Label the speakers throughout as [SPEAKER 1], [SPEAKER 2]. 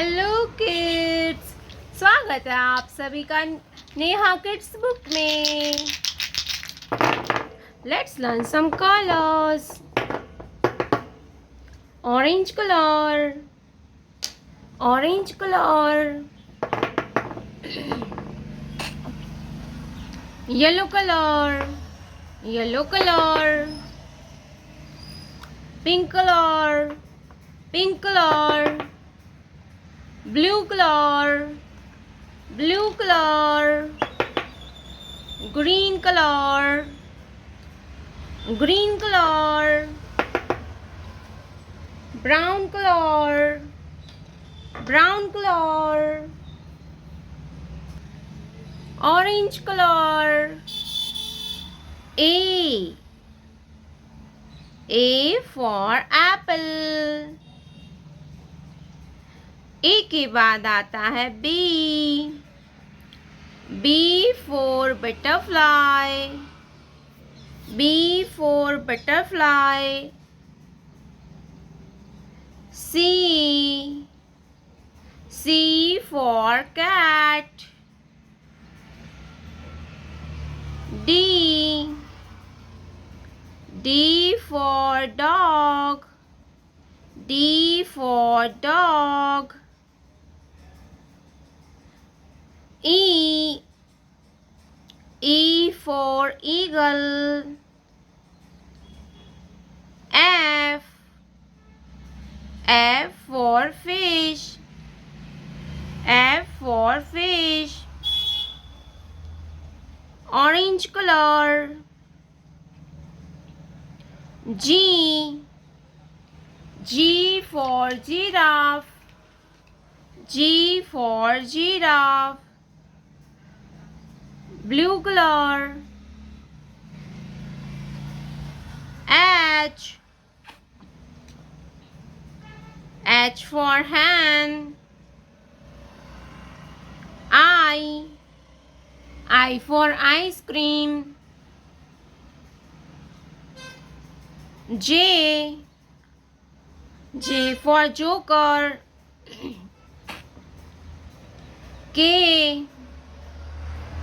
[SPEAKER 1] Hello kids, स्वागत है आप सभी का नेहा किड्स बुक में। Let's learn some colours. Orange colour, orange colour, yellow colour, yellow colour, pink colour, pink colour, blue color, blue color, green color, green color, brown color, brown color, orange color. A for apple. A के बाद आता है B. B for butterfly, B for butterfly. C, C for cat. D, D for dog, D for dog. E, E for eagle. F, F for fish, F for fish. Orange color. G, G for giraffe, G for giraffe. Blue color. H, H for hen. I for ice cream. J, J for joker. K,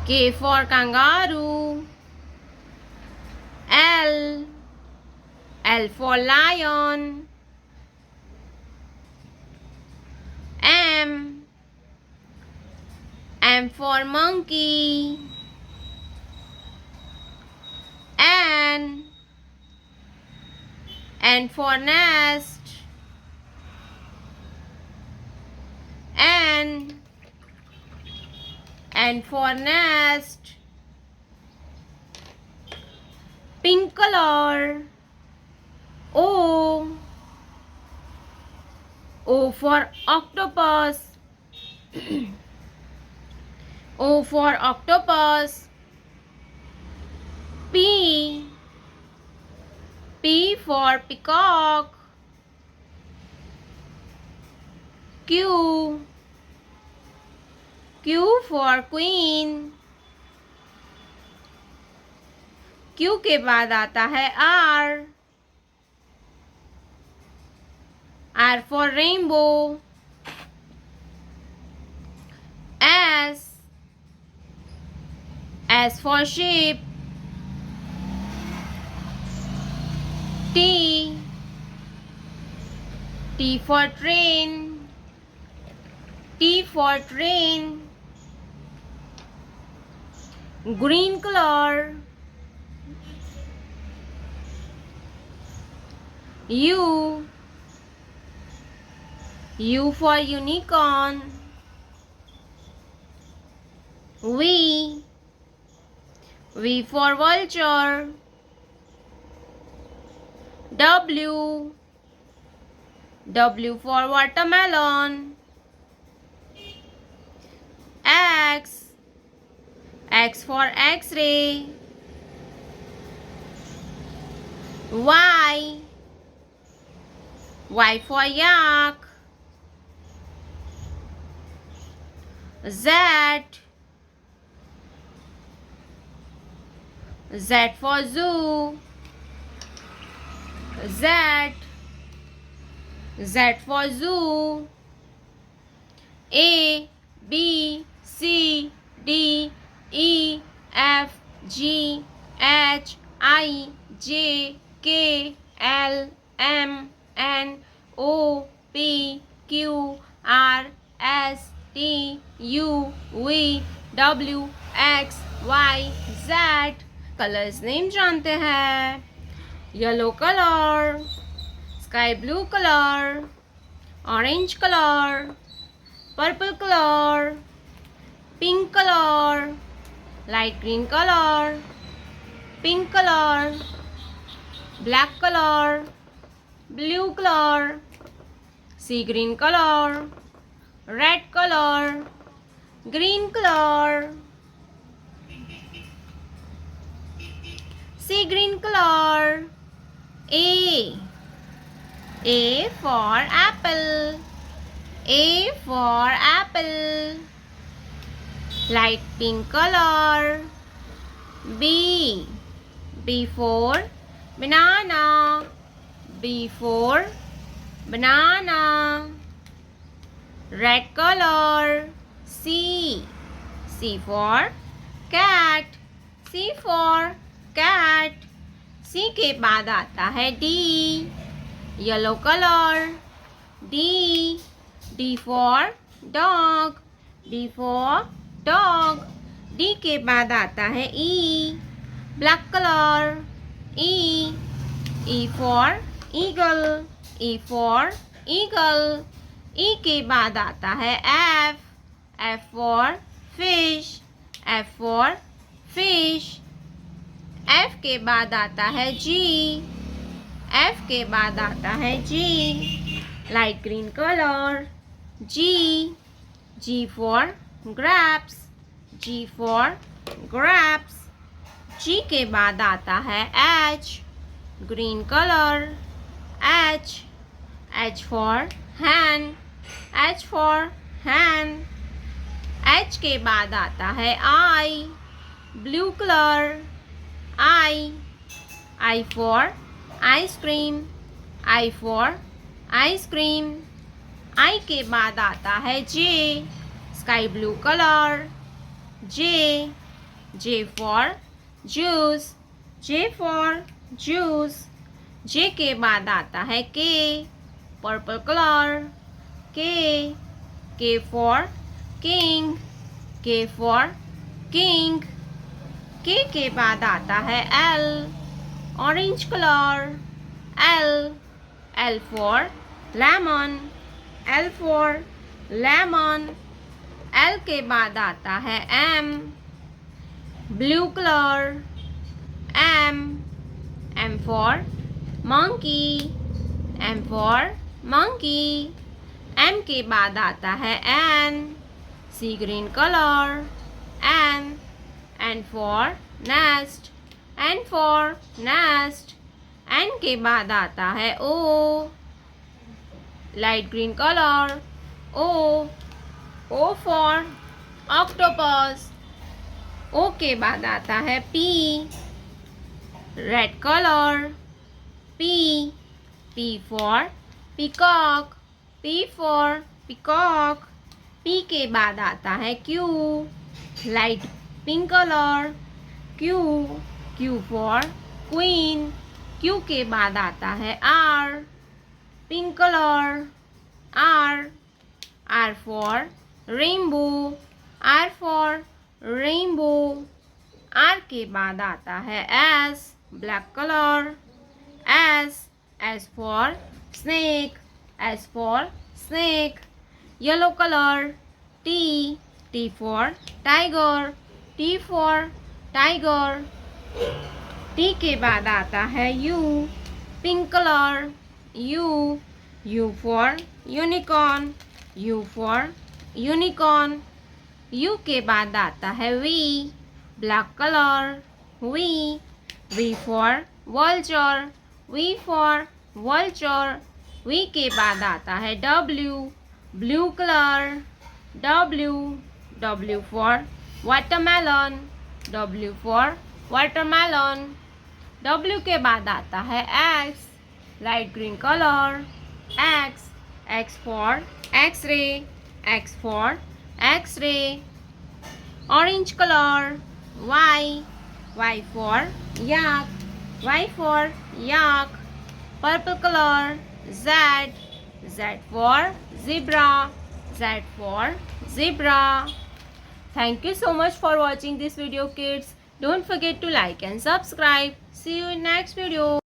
[SPEAKER 1] K for kangaroo. L, L for lion. M, M for monkey. N, N for nest. N, N for nest. Pink color. O, O for octopus. O for octopus. P, P for peacock. Q, Q for queen. Q के बाद आता है R, R for rainbow. S, S for sheep. T, T for train, T for train. Green color. U, U for unicorn. V, V for vulture. W, W for watermelon. X, X for X-ray. Y, Y for yak. Z, Z for zoo. Z, Z for zoo. A B C D E F G H I J K L M N O P Q R S T U V W X Y Z। Colours name जानते हैं। Yellow colour, sky blue colour, orange colour, purple colour, pink colour, light green colour, pink colour, black colour, blue colour, sea green colour, red colour, green colour, sea green colour. A for apple, A for apple, light pink color. B for banana, B for banana, red color. C for cat, C for cat. C के बाद आता है D, yellow colour. D for dog, D for dog. D के बाद आता है E, black colour. E for eagle, E for eagle. E के बाद आता है F for fish, F for fish. F के बाद आता है G, F के बाद आता है G, light green colour. G for grapes, G for grapes. G के बाद आता है H, green colour. H for hen, H for hen. H के बाद आता है I, blue colour. I for ice cream, I for ice cream. I के बाद आता है J, sky blue colour. J for juice, J for juice. J के बाद आता है K, purple colour. K for king, K for king. K के बाद आता है L, orange colour. L for lemon, L for lemon. L के बाद आता है M, blue colour. M for monkey, M for monkey. M के बाद आता है N, sea green colour. N for nest, N for nest. N के बाद आता है O, light green colour. O for octopus. O के बाद आता है P, red colour. P for peacock, P for peacock. P के बाद आता है Q, light pink colour. Q for queen. Q के बाद आता है R, pink colour. R for rainbow, R for rainbow. R के बाद आता है S, black colour. S for snake, S for snake, yellow colour. T for tiger, T for tiger. T के बाद आता है U, pink colour. U for unicorn, U for unicorn. U के बाद आता है V, black colour. V for vulture, V for vulture. V के बाद आता है W, blue colour. W for watermelon, W for watermelon. W के बाद आता है X, light green colour. X for X-ray, X for X-ray. Orange color. Y. Y for yak. Y for yak. Purple color. Z. Z for zebra. Z for zebra. Thank you so much for watching this video, kids. Don't forget to like and subscribe. See you in next video.